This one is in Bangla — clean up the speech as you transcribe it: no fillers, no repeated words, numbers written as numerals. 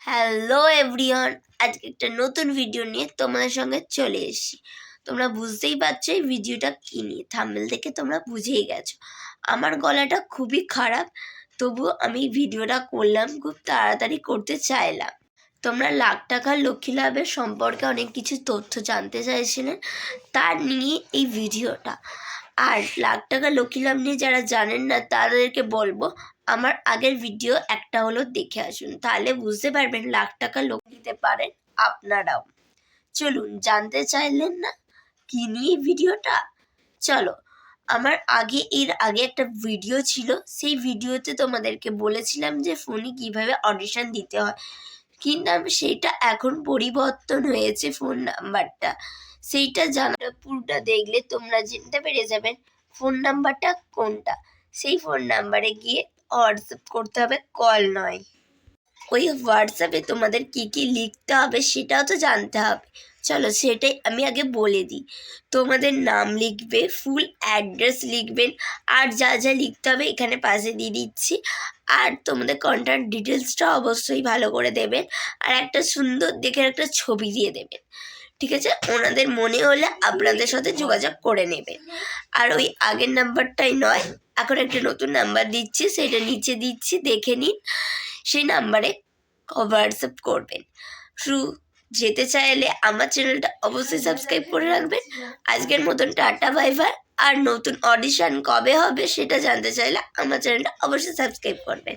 হ্যালো এভরিওয়ান, আজকে একটা নতুন ভিডিও নিয়ে তোমাদের সঙ্গে চলে এসেছি। তোমরা বুঝতেই পারছো এই ভিডিওটা কী নিয়ে, থাম্বনেল থেকে তোমরা বুঝেই গেছো। আমার গলাটা খুবই খারাপ, তবুও আমি ভিডিওটা করলাম, খুব তাড়াতাড়ি করতে চাইলাম। তোমরা লাখ টাকার লক্ষ্মী লাভের সম্পর্কে অনেক কিছু তথ্য জানতে চাইছিলেন, তার নিয়ে এই ভিডিওটা। আর লাখ টাকা লক্ষ্মী লাভ নিয়ে যারা জানেন না তাদেরকে বলবো আমার আগের ভিডিও একটা হলো দেখে আসুন, তাহলে বুঝতে পারবেন লাখ টাকা লোক দিতে পারেন আপনারাও। চলুন, জানতে চাইলেন না কি নিয়ে ভিডিওটা? চলো, আমার এর আগে একটা ভিডিও ছিল, সেই ভিডিওতে তোমাদেরকে বলেছিলাম যে ফোনে কিভাবে অডিশন দিতে হয়, কিন্তু সেইটা এখন পরিবর্তন হয়েছে ফোন নাম্বারটা। সেইটা জানা পুরোটা দেখলে তোমরা জানতে পেরে যাবেন ফোন নাম্বারটা কোনটা। সেই ফোন নাম্বারে গিয়ে হোয়াটসঅ্যাপ করতে হবে, কল নয়। ওই হোয়াটসঅ্যাপে তোমাদের কি কি লিখতে হবে সেটাও তো জানতে হবে। চলো সেটাই আমি আগে বলে দিই। তোমাদের নাম লিখবে, ফুল অ্যাড্রেস লিখবেন, আর যা যা লিখতে হবে এখানে পাশে দিয়ে দিচ্ছি। আর তোমাদের কন্ট্যাক্ট ডিটেলসটা অবশ্যই ভালো করে দেবেন, আর একটা সুন্দর দেখে একটা ছবি দিয়ে দেবেন, ঠিক আছে? ওনাদের মনে হলে আপনাদের সাথে যোগাযোগ করে নেবেন। আর ওই আগের নাম্বারটাই নয়, এখন একটা নতুন নাম্বার দিচ্ছি, সেটা নিচে দিচ্ছি, দেখে নিন। সেই নাম্বারে হোয়াটসঅ্যাপ করবেন। থ্রু যেতে চাইলে আমার চ্যানেলটা অবশ্যই সাবস্ক্রাইব করে রাখবেন। আজকের মতন টাটা বাই বাই। আর নতুন অডিশন কবে হবে সেটা জানতে চাইলে আমার চ্যানেলটা অবশ্যই সাবস্ক্রাইব করবেন।